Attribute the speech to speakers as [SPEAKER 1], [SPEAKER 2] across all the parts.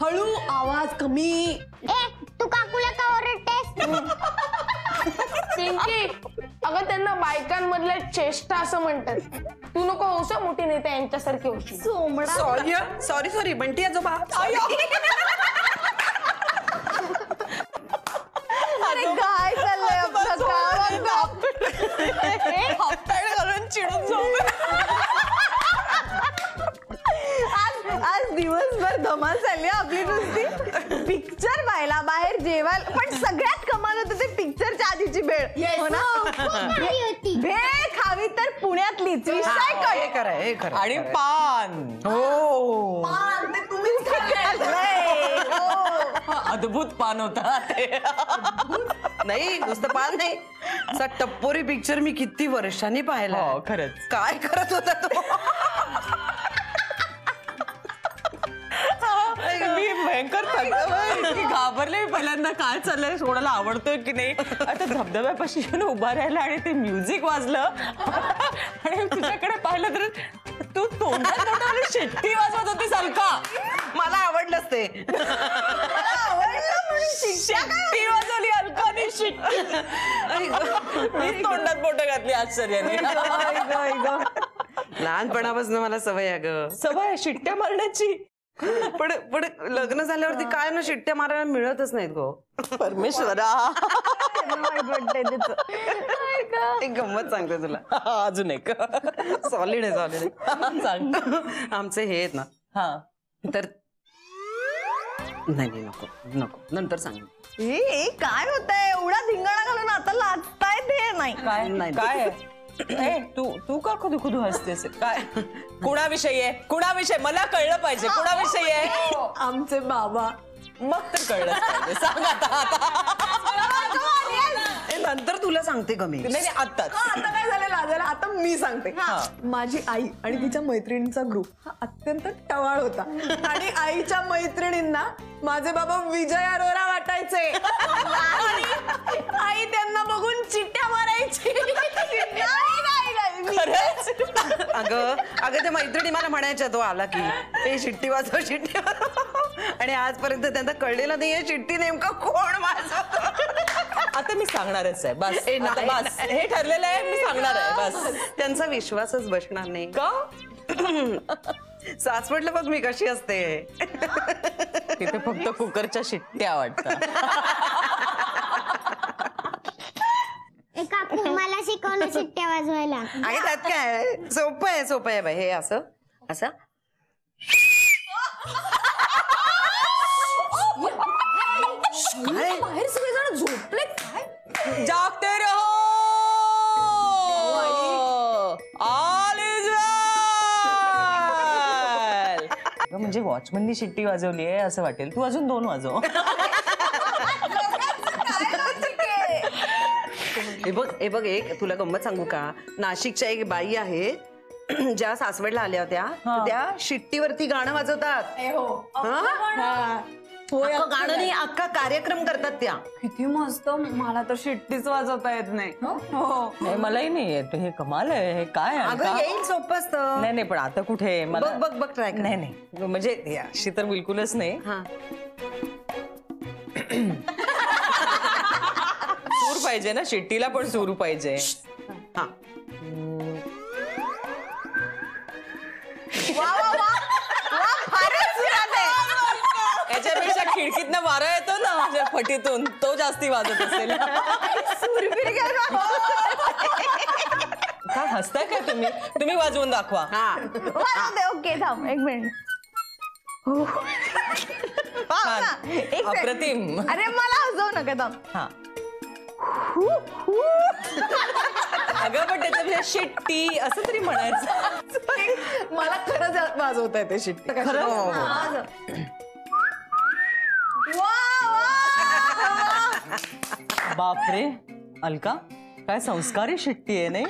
[SPEAKER 1] हळू, आवाज कमी.
[SPEAKER 2] तू काकूला का ओरडतेस?
[SPEAKER 3] पिंकी, अगं त्यांना बायकांमधल्या चेष्टा असं म्हणतात. तू नको होऊस मोठी नेते यांच्यासारखी होशी.
[SPEAKER 1] सॉरी सॉरी बंटी आजोबा.
[SPEAKER 4] अरे काय चाललंय आपलं?
[SPEAKER 1] हाताळ घालून चिडून झोप.
[SPEAKER 4] आज दिवसभर धमाल चालली आपली नुसती. पिक्चर पाहिला, बाहेर जेवायला, पण सगळ्यात कमाल होतं ते पिक्चरच्या आधीची भेळ. हो ना? भेळ खावी तर पुण्यातलीच. विषय
[SPEAKER 1] खरं.
[SPEAKER 5] आणि पान.
[SPEAKER 1] हो
[SPEAKER 4] तुम्हीच खाल्लंय.
[SPEAKER 5] अद्भुत पान होता ते.
[SPEAKER 1] नाही नुसतं पान नाही, असा टप्पोरी पिक्चर मी किती वर्षांनी पाहिला.
[SPEAKER 5] हो, खरंच.
[SPEAKER 1] काय करत होता तो?
[SPEAKER 5] मी भयंकर इतकी घाबरले. मी पहिल्यांदा काय चाललंय, सोडायला आवडतोय की नाही. आता धबधब्यापाशी येऊन उभा राहिला आणि ते म्युझिक वाजलं आणि तुझ्याकडे पाहिलं तर तू तोंडात मोठा शिट्टी वाजवत होतीस अलका.
[SPEAKER 1] मला आवडलंच ते.
[SPEAKER 5] शिट्टी वाजवली अलकाने, शिट्टी. मी तोंडात बोटं घातली आश्चर्याने.
[SPEAKER 1] लहानपणापासून मला सवय आहे ग.
[SPEAKER 5] सवय शिट्ट्या मारण्याची.
[SPEAKER 1] पण लग्न झाल्यावरती काय ना शिट्ट्या मारायला मिळतच नाहीत गो.
[SPEAKER 5] परमेश्वरा.
[SPEAKER 1] एक गंमत सांगते तुला.
[SPEAKER 5] अजून एक
[SPEAKER 1] सॉलिड आहे.
[SPEAKER 5] सांग.
[SPEAKER 1] आमचे हे आहेत ना,
[SPEAKER 5] हा
[SPEAKER 1] तर नाही नको नको, नंतर सांग.
[SPEAKER 4] काय होतंय? एवढा धिंगाणा घालून आता लाजताय ते नाही.
[SPEAKER 5] काय
[SPEAKER 1] नाही.
[SPEAKER 5] काय आहे? तू का खुदू खुदू हसतेस? काय कुणाविषयी आहे? कुणाविषयी? मला कळलं पाहिजे कुणाविषयी आहे.
[SPEAKER 4] आमचे बाबा.
[SPEAKER 5] मग तर कळलं पाहिजे. सांग
[SPEAKER 1] नंतर तुला सांगते कमी.
[SPEAKER 5] नाही आत्ताच.
[SPEAKER 4] आता काय झालं लाजायला? आता मी सांगते. माझी आई आणि तिच्या मैत्रिणींचा ग्रुप हा अत्यंत टवाळ होता आणि आईच्या मैत्रिणींना माझे बाबा विजय अरोरा वाटायचे. आई त्यांना बघून चिट्ट्या मारायची.
[SPEAKER 1] अगं ते मैत्रिणी मला म्हणायच्या तो आला की हे शिट्टी वाजव शिट्टी वाजव, आणि आजपर्यंत त्यांना कळलेलं नाहीये शिट्टी नेमका कोण वाजवतो.
[SPEAKER 5] आता मी सांगणारच आहे. बस
[SPEAKER 1] ए, नाही,
[SPEAKER 5] बस हे ठरलेलं आहे. मी सांगणार आहे. बस.
[SPEAKER 1] त्यांचा विश्वासच बसणार नाही
[SPEAKER 5] का?
[SPEAKER 1] सासवडला बघ मी कशी असते.
[SPEAKER 5] तिथे फक्त कुकरच्या शिट्ट्या वाटतात.
[SPEAKER 2] काकू मला शिकवलं शिट्ट्या वाजवायला.
[SPEAKER 1] आहे त्यात काय? सोपं आहे बाई. हे असं असं
[SPEAKER 4] बाहेर सगळेजण झोपले काय?
[SPEAKER 5] जागते रहो. ऑल इज वेल. म्हणजे वॉचमननी शिट्टी वाजवली आहे असं वाटेल. तू अजून 2 वाजव.
[SPEAKER 1] हे बघ एक तुला गंमत सांगू का? नाशिकच्या एक बाई आहे ज्या सासवडला आल्या होत्या, त्या शिट्टीवरती गाणं वाजवतात. अख्खं गाणं नाही, अख्खा कार्यक्रम करतात त्या.
[SPEAKER 4] किती मस्त. मला तर शिट्टीच वाजवता येत नाही.
[SPEAKER 5] नाही मलाही नाही येत. हे कमाल आहे. हे काय आहे?
[SPEAKER 1] अगं येईल, सोपं असतं.
[SPEAKER 5] नाही पण आता कुठे मला
[SPEAKER 1] बघ ट्राय कर.
[SPEAKER 5] नाही म्हणजे अशी तर बिलकुलच नाही. सूर पाहिजे ना, शिट्टीला पण सूर पाहिजे.
[SPEAKER 1] हा
[SPEAKER 5] याच्यापेक्षा खिडकीतनं वारा येतो ना माझ्या फटीतून, तो जास्ती वाजत असेल. काय हसताय काय तुम्ही? तुम्ही वाजवून दाखवा.
[SPEAKER 4] ओके थांब एक मिनिट.
[SPEAKER 5] अप्रतिम.
[SPEAKER 4] अरे मला हसवू नका थांब.
[SPEAKER 5] हा अगं पण त्याच्यापेक्षा शिट्टी असं तरी म्हणायचं.
[SPEAKER 4] मला खरंच वाजवता येते शिट्टी.
[SPEAKER 5] बापरे अलका, काय संस्कारी शिट्टी आहे नाही?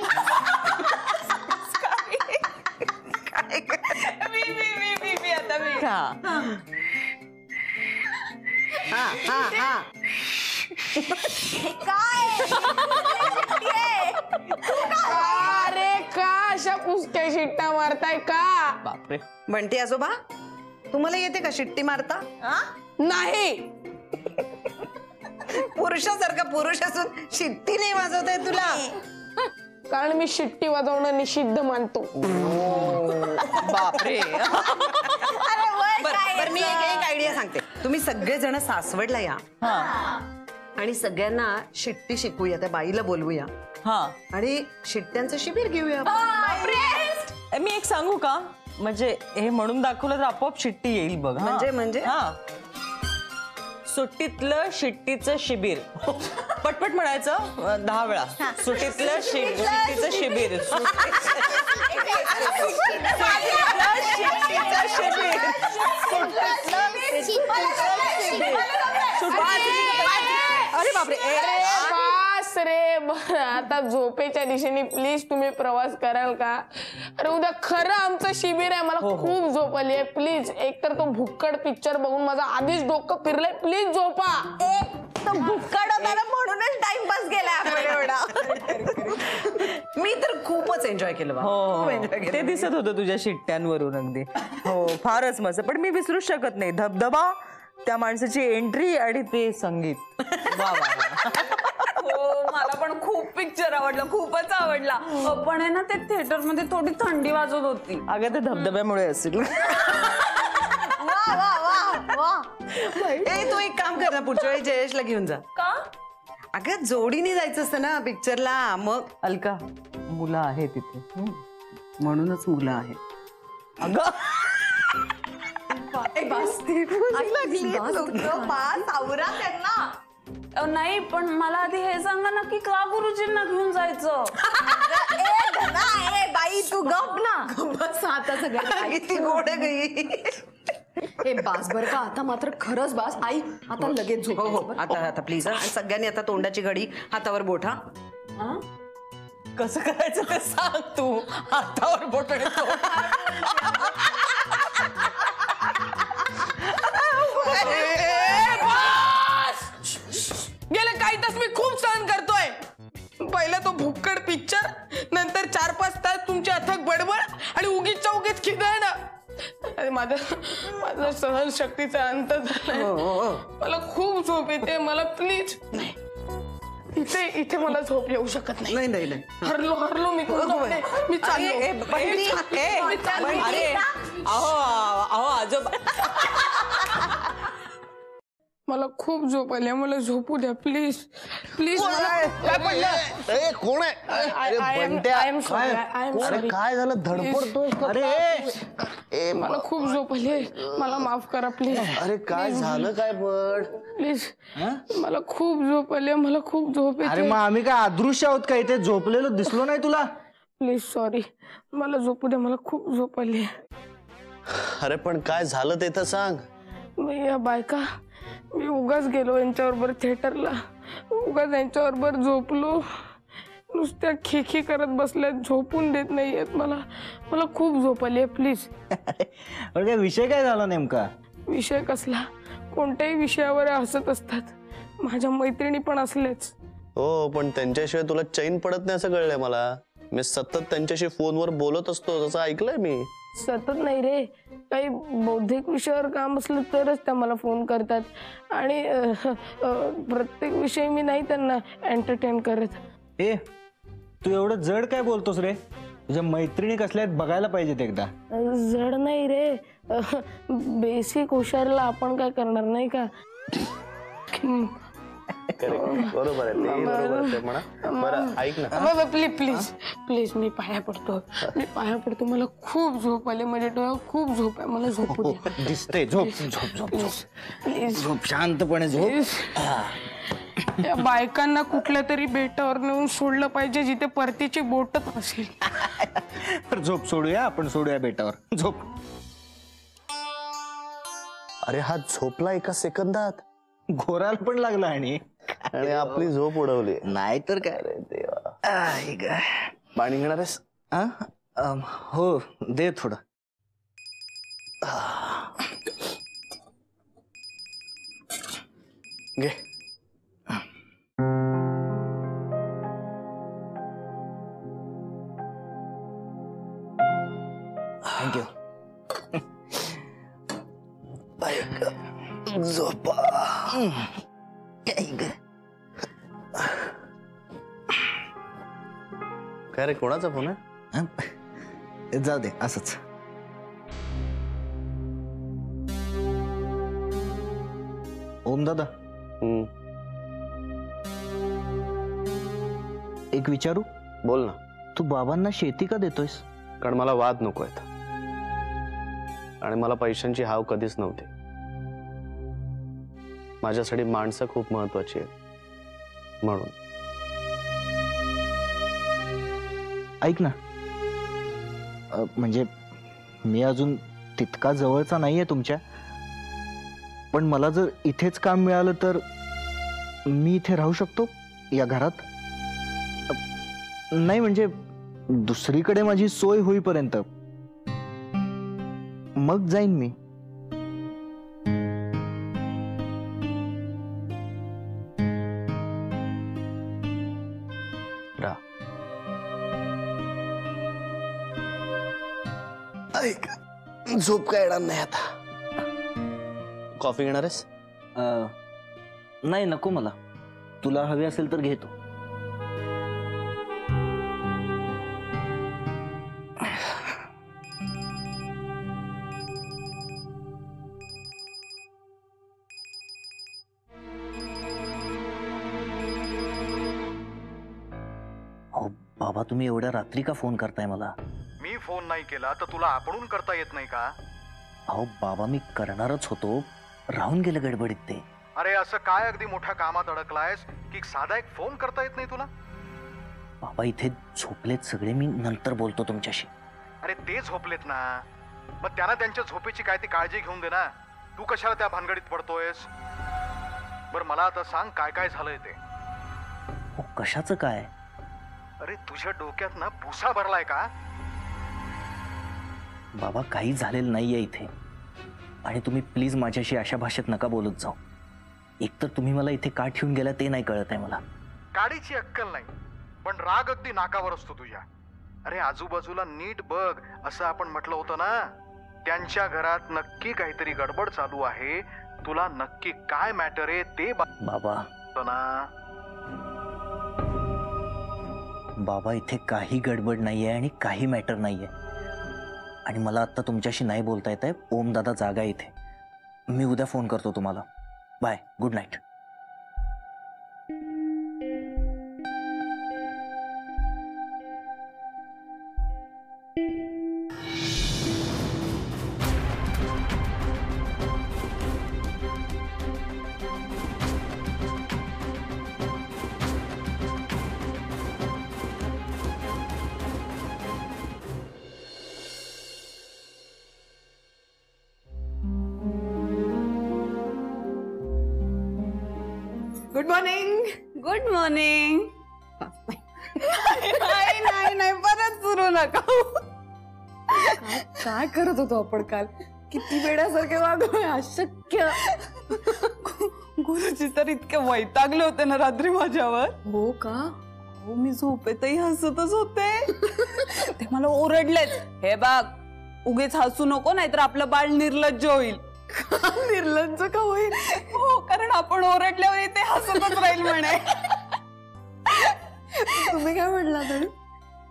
[SPEAKER 3] अरे का अशा पुसक्या शिट्ट्या मारताय का?
[SPEAKER 5] बापरे.
[SPEAKER 1] बंटी आजोबा, तुम्हाला येते का शिट्टी मारता?
[SPEAKER 3] नाही.
[SPEAKER 1] पुरुषासारखा पुरुष असून शिट्टी नाही वाजवताय तुला?
[SPEAKER 3] कारण मी शिट्टी वाजवणं निषिद्ध मानतो.
[SPEAKER 5] बापरे.
[SPEAKER 1] बरं मी एक आयडिया सांगते. तुम्ही सगळेजण सासवडला या आणि सगळ्यांना शिट्टी शिकूया, त्या बाईला बोलवूया आणि शिट्ट्यांचं शिबिर घेऊया.
[SPEAKER 5] मी एक सांगू का, म्हणजे हे म्हणून दाखवलं तर आपोआप शिट्टी येईल बघ.
[SPEAKER 1] म्हणजे
[SPEAKER 5] सुट्टीतलं शिट्टीचं शिबिर. पटपट म्हणायचं 10 वेळा. सुट्टीतलं शिट्टीचं शिबिर.
[SPEAKER 1] अरे बापरे.
[SPEAKER 3] बास रे. बरं आता झोपेच्या दिशेने प्लीज तुम्ही प्रवास कराल का? अरे उद्या खरं आमचं शिबिर आहे. मला खूप झोप आली आहे. प्लीज. एकतर तो भुक्कड पिक्चर बघून माझं आधीच डोकं फिरलंय. प्लीज झोपा.
[SPEAKER 4] भुक्कड होता म्हणूनच टाइमपास केलाय आपण एवढा.
[SPEAKER 1] मी तर खूपच एन्जॉय केलं बा. खूप एन्जॉय केलं.
[SPEAKER 5] ते दिसत होतं तुझ्या शिट्ट्यांवरून अगदी. हो फारच मस्त. पण मी विसरूच शकत नाही धबधबा, त्या माणसाची एंट्री आणि ते संगीत. वा वा.
[SPEAKER 6] हो मला पण खूप पिक्चर आवडला, खूपच आवडला. पण आहे ना ते थिएटर मध्ये थोडी थंडी वाजत होती.
[SPEAKER 5] अगं ते धबधब्यामुळे असेल.
[SPEAKER 1] तू एक काम कर ना, पुढच्या वेळी जयेशला घेऊन जा.
[SPEAKER 6] का?
[SPEAKER 1] अगं जोडीने जायचं असतं ना पिक्चरला. मग
[SPEAKER 5] अलका मुलं आहे तिथे.
[SPEAKER 1] म्हणूनच मुलं आहेत.
[SPEAKER 5] अगं
[SPEAKER 6] नाही पण मला आधी हे सांगा ना की का गुरुजींना घेऊन जायचं?
[SPEAKER 4] बाई तू गप ना.
[SPEAKER 1] बस आता सगळं किती गोड गई.
[SPEAKER 7] हे बास बर का, आता मात्र खरंच बास. आई आता लगेच झोप.
[SPEAKER 1] हो आता प्लीज. आणि सगळ्यांनी आता तोंडाची घडी, हातावर बोट.
[SPEAKER 5] कसं करायचं ते सांग तू. हातावर बोट.
[SPEAKER 3] गेले काही तास मी खूप सहन करतोय. पहिला तो भुक्कड पिक्चर, नंतर 4-5 तास तुमची अथक बडबड आणि उगीच उगीच खिदळणं. माझं सहनशक्तीचा अंत झालाय. मला खूप झोप येते. मला प्लीज नाही, इथे मला झोप येऊ शकत नाही.
[SPEAKER 1] नाही
[SPEAKER 3] हरलो मी. मी चाललो.
[SPEAKER 5] अरे अहो आजोबा.
[SPEAKER 3] मला खूप झोप आली. मला झोपू द्या प्लीज. प्लीज. काय पडलं?
[SPEAKER 8] कोण आहे?
[SPEAKER 3] I am sorry.
[SPEAKER 8] काय झालं? धडपडतोय.
[SPEAKER 3] अरे मला खूप झोप आली. मला माफ करा प्लीज.
[SPEAKER 8] अरे काय झालं काय? पण
[SPEAKER 3] प्लीज. मला खूप झोप आली. मला खूप झोप
[SPEAKER 8] अरे
[SPEAKER 3] येते.
[SPEAKER 8] मग आम्ही काय अदृश्य आहोत का? इथे झोपलेलो दिसलो नाही तुला?
[SPEAKER 3] Please sorry. मला झोपू द्या. मला खूप झोप आली.
[SPEAKER 8] अरे पण काय झालं ते तर सांग.
[SPEAKER 3] या बायका, मी उगाच गेलो यांच्याबरोबर थिएटरला. उगाच यांच्याबरोबर झोपलो. नुसत्या खिखी करत बसल्यात, झोपून देत नाहीयेत मला. मला खूप झोप आली आहे. प्लीज.
[SPEAKER 8] पण काय विषय काय झाला नेमका?
[SPEAKER 3] विषय कसला? कोणत्याही विषयावर हसत असतात. माझ्या मैत्रिणी पण असल्याच.
[SPEAKER 8] हो पण त्यांच्याशिवाय तुला चैन पडत नाही असं कळलंय मला. मी सतत त्यांच्याशी फोनवर बोलत असतो तसं ऐकलंय मी.
[SPEAKER 3] सतत नाही रे, काही बौद्धिक विषयावर काम असलं तरच त्या मला फोन करतात. आणि प्रत्येक विषय मी नाही त्यांना एंटरटेन करत.
[SPEAKER 9] तू एवढं जड काय बोलतोस रे? तुझ्या मैत्रिणी कसल्या आहेत बघायला पाहिजेत एकदा.
[SPEAKER 3] जड नाही रे, बेसिक हुशारला आपण काय करणार नाही का?
[SPEAKER 8] बरोबर आहे ते, बरोबर आहे म्हणा. बरं ऐक ना.
[SPEAKER 3] प्लीज प्लीज प्लीज, मी पाया पडतो. मला खूप झोप आली. माझ्या डोळ्यात खूप झोप आहे. मला झोपू दे.
[SPEAKER 9] दिसतंय. झोप झोप झोप झोप
[SPEAKER 3] प्लीज.
[SPEAKER 9] झोप शांतपणे झोप.
[SPEAKER 3] या बायकांना कुठल्या तरी बेटावर नेऊन सोडलं पाहिजे जिथे परतीची बोटच असेल.
[SPEAKER 9] झोप सोडूया आपण, सोडूया बेटावर. झोप.
[SPEAKER 8] अरे हा झोपला एका सेकंदात.
[SPEAKER 9] घोराला पण लागला आणि
[SPEAKER 8] आपली झोप उडवली.
[SPEAKER 9] नाही तर काय.
[SPEAKER 8] अरे देवा. पाणी घेणार आहेस?
[SPEAKER 9] हो दे थोडं.
[SPEAKER 8] घे.
[SPEAKER 9] थँक्यू. झोपा.
[SPEAKER 8] काय रे, कोणाचा फोन आहे?
[SPEAKER 9] जाऊ दे असंच. ओम दादा, एक विचारू?
[SPEAKER 8] बोल ना.
[SPEAKER 9] तू बाबांना शेती का देतोयस?
[SPEAKER 8] कारण मला वाद नको आहेत आणि मला पैशांची हाव कधीच नव्हती. माझ्यासाठी माणसं खूप महत्वाची आहेत म्हणून.
[SPEAKER 9] ऐक ना, म्हणजे मी अजून तितका जवळचा नाहीये तुमच्या, पण मला जर इथेच काम मिळालं तर मी इथे राहू शकतो या घरात? नाही म्हणजे दुसरीकडे माझी सोय होईपर्यंत मग जाईन मी.
[SPEAKER 8] ऐक, झोप काय येणार नाही आता. कॉफी घेणार आहेस?
[SPEAKER 9] नाही नको मला. तुला हवी असेल तर घेतो.
[SPEAKER 10] हो बाबा, तुम्ही एवढ्या रात्री का फोन करताय मला?
[SPEAKER 11] मी फोन नाही केला तर तुला आपणून करता येत नाही का?
[SPEAKER 10] अहो बाबा, मी करणारच होतो, राहून गेलं गडबडीत ते.
[SPEAKER 11] अरे असं काय अगदी मोठ्या कामात अडकलायस की साधा एक फोन करता येत नाही तुला?
[SPEAKER 10] बाबा इथे झोपलेत सगळे, मी नंतर बोलतो तुमच्याशी.
[SPEAKER 11] अरे ते झोपलेत ना, मग त्यांना त्यांच्या झोपेची काय ती काळजी घेऊन दे ना. तू कशाला त्या भानगडीत पडतोयस? बरं मला आता सांग काय काय झालंय ते.
[SPEAKER 10] हो कशाचं काय?
[SPEAKER 11] अरे तुझ्या डोक्यात ना भुसा भरलाय का?
[SPEAKER 10] बाबा काही झालेलं नाहीये इथे, आणि तुम्ही प्लीज माझ्याशी अशा भाषेत नका बोलत जाऊ. एकतर तुम्ही मला इथे का ठेवून गेला ते नाही कळत आहे मला.
[SPEAKER 11] काडीची अक्कल नाही, पण राग अगदी नाकावर असतो तुझ्या. अरे आजूबाजूला नीट बघ, असं आपण म्हटलं होतं ना. त्यांच्या घरात नक्की काहीतरी गडबड चालू आहे. तुला नक्की काय मॅटर आहे ते
[SPEAKER 10] बाबा
[SPEAKER 11] ना.
[SPEAKER 10] बाबा इथे काही गडबड नाहीये आणि काही मॅटर नाहीये, आणि मला आता तुमच्याशी नाही बोलता येत आहे. ओम दादा जागा इथे. मी उद्या फोन करतो तुम्हाला. Bye, good night.
[SPEAKER 3] Good morning.
[SPEAKER 6] Good morning. नाही नाही परत सुरू नका.
[SPEAKER 7] काय करत होतो आपण काल? किती वेड्यासारखे वागलोय, अशक्य.
[SPEAKER 6] गुरुजी तर इतके वैतागले होते ना रात्री माझ्यावर.
[SPEAKER 7] हो का?
[SPEAKER 6] हो, मी झोपेतही हसतच होते. ते मला ओरडलेच, हे बघ उगीच हसू नको नाहीतर आपलं बाळ निर्लज्ज होईल.
[SPEAKER 7] निर्लज्ज का होईल?
[SPEAKER 6] हो, कारण आपण ओरडल्यावर ते हसतच राहील म्हणे.
[SPEAKER 7] तुम्ही काय म्हटला तरी?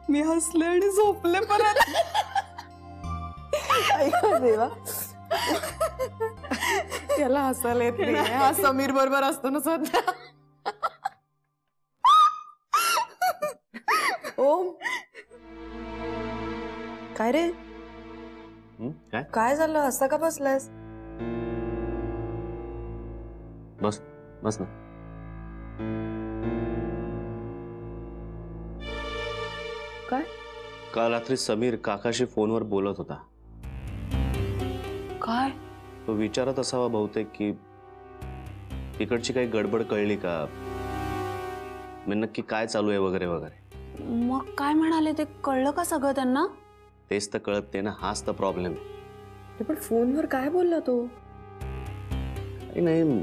[SPEAKER 6] मी हसले आणि झोपले परत.
[SPEAKER 7] देवा, त्याला हसायला येत नाही. हा समीर बरोबर असतो ना सध्या. ओम, काय रे? काय झालं? असा का बसलायस?
[SPEAKER 8] बस बस ना.
[SPEAKER 7] काय?
[SPEAKER 8] काल रात्री समीर काकाशी फोनवर बोलत होता.
[SPEAKER 6] काय?
[SPEAKER 8] तो विचारत असावा बहुतेक की तिकडची काही गडबड कळली का, मी नक्की काय चालू आहे वगैरे वगैरे.
[SPEAKER 6] मग काय म्हणाले ते कळलं का सगळं त्यांना?
[SPEAKER 8] तेच तर कळत ते ना, हाच तर प्रॉब्लेम आहे.
[SPEAKER 7] पण फोनवर काय बोलला तो?
[SPEAKER 8] नाही,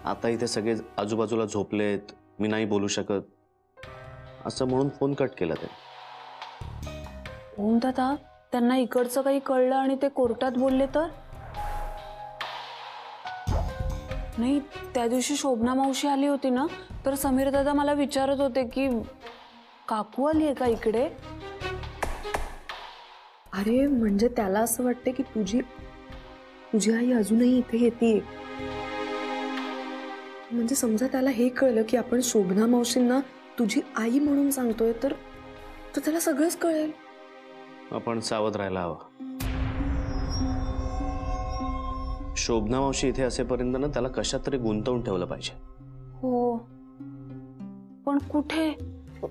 [SPEAKER 8] आता इथे सगळे आजूबाजूला झोपलेत, मी नाही बोलू शकत असं म्हणून फोन कट केला ते.
[SPEAKER 6] ओम दादा, त्यांना इकडचं काही कळलं आणि ते कोर्टात बोलले तर? नाही, त्या दिवशी शोभना मावशी आली होती ना, तर समीर दादा मला विचारत होते की काकू आली आहे का इकडे.
[SPEAKER 7] अरे म्हणजे त्याला असं वाटतं की तुझी आई अजूनही इथे येते. म्हणजे समजा त्याला हे कळलं की आपण शोभना मावशींना तुझी आई म्हणून सांगतोय, तर त्याला सगळंच कळेल.
[SPEAKER 8] आपण सावध राहायला हवं. शोभना मावशी इथे असेपर्यंत ना त्याला कशात तरी गुंतवून ठेवलं पाहिजे.
[SPEAKER 6] हो, पण कुठे?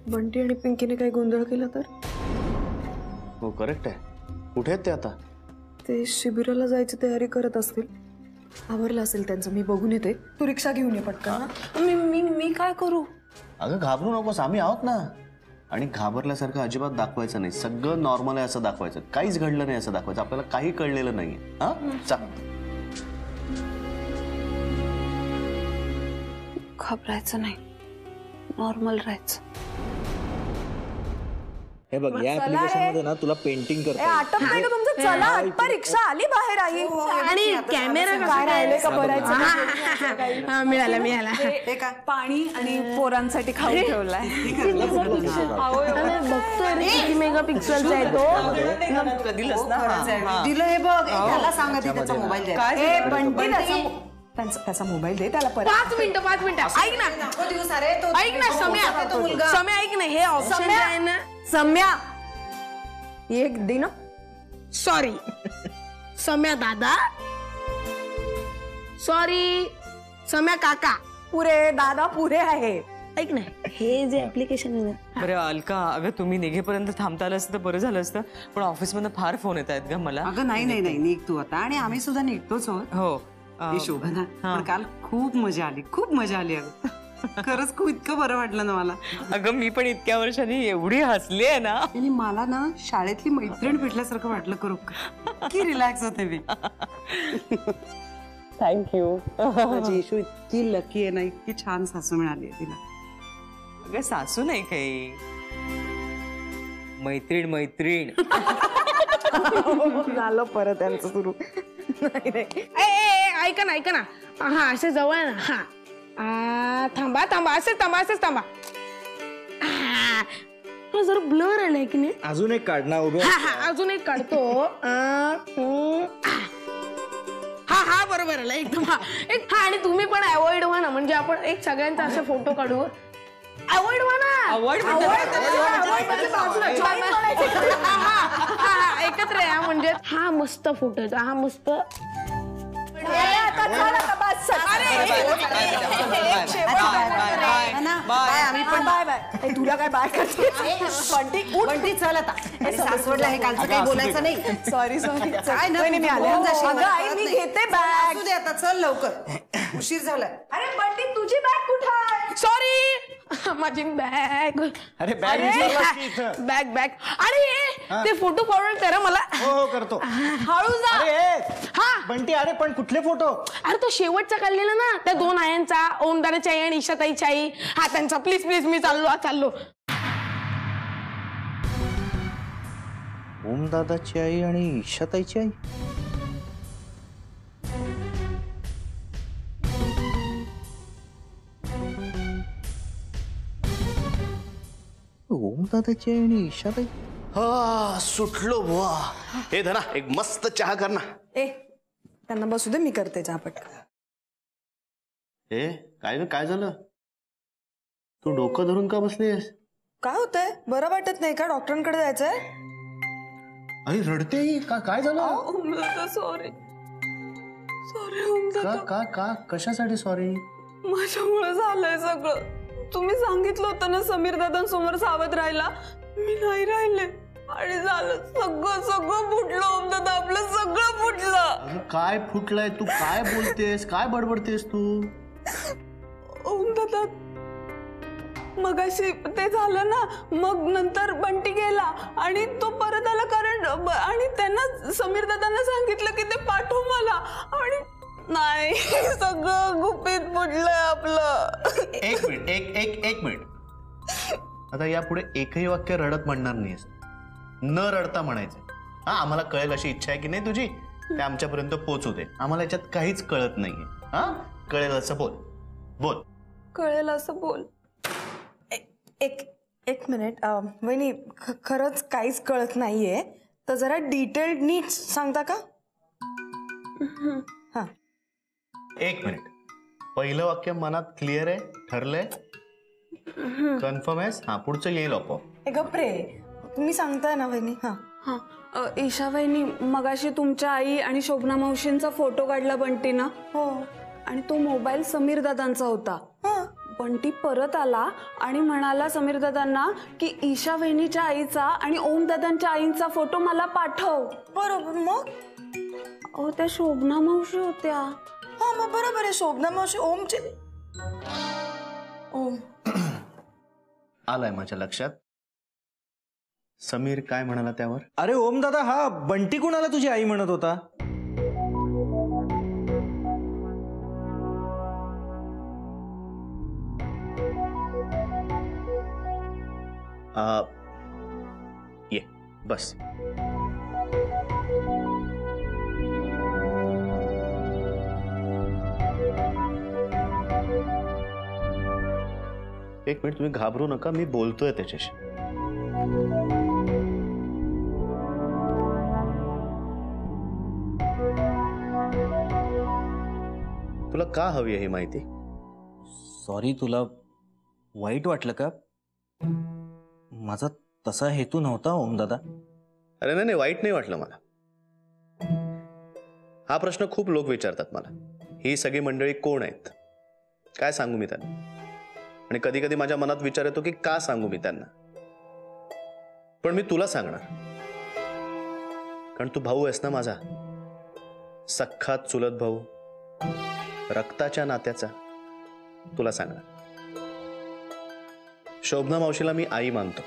[SPEAKER 7] बंटी आणि पिंकीने काही गोंधळ केला तर?
[SPEAKER 8] हो करेक्ट आहे. कुठे आहेत ते आता?
[SPEAKER 7] ते शिबिराला जायची तयारी करत असतील. आवरलं असेल त्यांचं, मी बघून येते. तू रिक्षा घेऊन ये पटकन.
[SPEAKER 6] मी काय करू?
[SPEAKER 8] अगं घाबरू नकोस, आम्ही आहोत ना. आणि घाबरल्यासारखं अजिबात दाखवायचं नाही. सगळं नॉर्मल आहे असं दाखवायचं. काहीच घडलं नाही असं दाखवायचं. आपल्याला काही कळलेलं नाहीये. हा चल.
[SPEAKER 6] घाबरायचं नाही, नॉर्मल राहायचं.
[SPEAKER 9] हे बघ, या ऍप्लिकेशन मध्ये ना तुला पेंटिंग करता येईल.
[SPEAKER 4] आटप नाही का तुमचं? चला आटपा, रिक्षा आली बाहेर. आई
[SPEAKER 3] आणि कॅमेरा
[SPEAKER 4] काय राहिले का बघायचं?
[SPEAKER 3] मिळाला.
[SPEAKER 6] पाणी आणि पोरांसाठी खाऊ ठेवलाय.
[SPEAKER 3] बघतोय किती मेगा पिक्सलचा आहे तो.
[SPEAKER 1] दिलं हे बघ. त्याला सांगा ते त्याचा मोबाईल द्या.
[SPEAKER 4] बंटी त्याचा मोबाईल दे त्याला परत.
[SPEAKER 3] 5 मिनिटं ऐक ना. ऐक ना सम्या ऐक ना. हे ऑप्शन आहे ना
[SPEAKER 4] सम्या, एक दे ना.
[SPEAKER 3] सॉरी सम्या दादा, सॉरी सम्या काका.
[SPEAKER 4] पुरे दादा पुरे आहे.
[SPEAKER 3] ऐक ना, हे जे ऍप्लिकेशन आहे ना.
[SPEAKER 5] बरं अलका, अगं तुम्ही निघेपर्यंत थांबता आलं असतं तर बरं झालं असतं, पण ऑफिस मधून फार फोन येत आहेत ग मला.
[SPEAKER 1] अगं नाही निघ तू आता. आणि आम्ही सुद्धा निघतोच आहोत.
[SPEAKER 5] हो
[SPEAKER 1] शोभना, पण काल खूप मजा आली. अगं खरंच खूप इतकं बरं वाटलं ना मला.
[SPEAKER 5] अगं मी पण इतक्या वर्षांनी एवढी हसली आहे ना.
[SPEAKER 1] आणि मला ना शाळेतली मैत्रीण भेटल्यासारखं वाटलं. करू की रिलॅक्स होते मी.
[SPEAKER 5] थँक्यू.
[SPEAKER 1] माझी येशू इतकी लकी आहे ना, इतकी छान सासू मिळाली आहे तिला.
[SPEAKER 5] अगं सासू नाही काही, मैत्रीण.
[SPEAKER 1] झालं परत त्यांचं सुरू.
[SPEAKER 3] ऐका ना. हा असे जवळ ना. हा थांबा असेच थांबा. जरा ब्लर आलाय की नाही.
[SPEAKER 9] अजून एक काढ ना उभे.
[SPEAKER 3] अजून एक काढतो. हा बरोबर आला एकदम. हा आणि तुम्ही पण अवॉइड व्हा ना. म्हणजे आपण एक सगळ्यांचा असे फोटो काढू. अवॉइड व्हा ना. एकत्र या. म्हणजे हा मस्त फोटो आहे. हा मस्त.
[SPEAKER 4] तुला काय बाय करते?
[SPEAKER 1] बंटी चल आता. सासवडला हे कालचं काही बोलायचं नाही.
[SPEAKER 4] सॉरी
[SPEAKER 1] काय ना,
[SPEAKER 4] मी आले. अगं आई मी घेते बॅग.
[SPEAKER 1] असू दे आता, चल लवकर. उशीर झालाय.
[SPEAKER 4] अरे बंटी तुझी बॅग कुठे आहे?
[SPEAKER 3] सॉरी माझी बॅग.
[SPEAKER 9] अरे
[SPEAKER 3] बॅग. अरे ते फोटो फॉरवर्ड करा मला.
[SPEAKER 9] हो करतो.
[SPEAKER 3] हळू जा.
[SPEAKER 9] हा बंटी, अरे पण कुठले फोटो?
[SPEAKER 3] अरे तो शेवटचा काढलेला ना, त्या 2 आयांचा, ओमदादाची आई आणि ईशाताईची आई. हा त्यांचा. प्लीज मी चाललो.
[SPEAKER 9] ओमदादाची आई आणि ईशाताईची आई. ओमदादाची आई आणि ईशाताई.
[SPEAKER 8] हा सुटलो बुवा. हे धना एक मस्त चहा कर ना.
[SPEAKER 7] त्यांना बसू दे, मी करते चहा पटकन.
[SPEAKER 8] ए काय झालं? तू डोकं धरून का बसलीस?
[SPEAKER 7] काय होतंय? बरं वाटत नाही का? डॉक्टरांकडे जायचंय?
[SPEAKER 8] अरे रडते काय झालं?
[SPEAKER 6] सॉरी
[SPEAKER 8] का कशासाठी सॉरी?
[SPEAKER 6] माझ्यामुळे झालंय सगळं. तुम्ही सांगितलं होतं ना समीर दादांसमोर सावध राहायला. मी नाही राहिले आणि झालं सगळं फुटलं. ओमदादा आपलं सगळं फुटलं.
[SPEAKER 8] काय फुटलंय? तू काय बोलतेस? काय बडबडतेस तू?
[SPEAKER 6] ओमदादा मगाशी ते झालं ना, मग नंतर बंटी गेला आणि तो परत आला. कारण आणि त्यांना समीर दादांना सांगितलं की ते पाठव मला. आणि नाही, सगळं गुपित फुटलंय आपलं.
[SPEAKER 8] एक मिनिट. आता यापुढे एकही वाक्य रडत म्हणणार नाहीस. न रडता म्हणायचं. हा आम्हाला कळेल अशी इच्छा आहे की नाही तुझी, ते आमच्यापर्यंत पोहोचू दे. आम्हाला याच्यात काहीच कळत नाहीये. हा कळेल असं बोल. बोल.
[SPEAKER 6] कळेल असं बोल. एक मिनिट वहिनी, खरंच काहीच कळत नाहीये, तर जरा डिटेल्ड नीट सांगता का? हा.
[SPEAKER 8] एक मिनिट. पहिलं वाक्य मनात क्लिअर आहे, ठरलंय, कन्फर्म आहेस? हा, पुढचं येईल आपोआप.
[SPEAKER 6] गप्रे, तुम्ही सांगताय ना वहिनी? हा. ईशा वहिनी, मगाशी तुमच्या आई आणि शोभना मावशींचा फोटो काढला बंटीनं. हो. आणि तो मोबाईल समीर दादांचा होता. बंटी परत आला आणि म्हणाला समीर दादांना की ईशा वहिनीच्या आईचा आणि ओम दादांच्या आईंचा फोटो मला पाठव. बरोबर. मग त्या शोभना मावशी होत्या. हा, मग बरोबर आहे, शोभना मावशी ओमचे. ओम
[SPEAKER 8] आलाय माझ्या लक्षात. समीर काय म्हणाला त्यावर?
[SPEAKER 9] अरे ओम दादा, हा बंटी कुणाला तुझी आई म्हणत होता?
[SPEAKER 8] ये बस. एक मिनिट, तुम्ही घाबरू नका, मी बोलतोय त्याच्याशी. तुला का हवी आहे ही माहिती?
[SPEAKER 10] सॉरी, तुला वाईट वाटलं का? माझा तसा हेतू नव्हता ओम दादा.
[SPEAKER 8] अरे नाही, वाईट नाही वाटलं मला. हा प्रश्न खूप लोक विचारतात मला. ही सगळी मंडळी कोण आहेत, काय सांगू मी त्यांना? आणि कधी कधी माझ्या मनात विचार येतो की का सांगू मी त्यांना. पण मी तुला सांगणार, कारण तू भाऊ आहेस ना माझा, सख्खा चुलत भाऊ, रक्ताच्या नात्याचा. तुला सांगणार, शोभना मावशीला मी आई मानतो.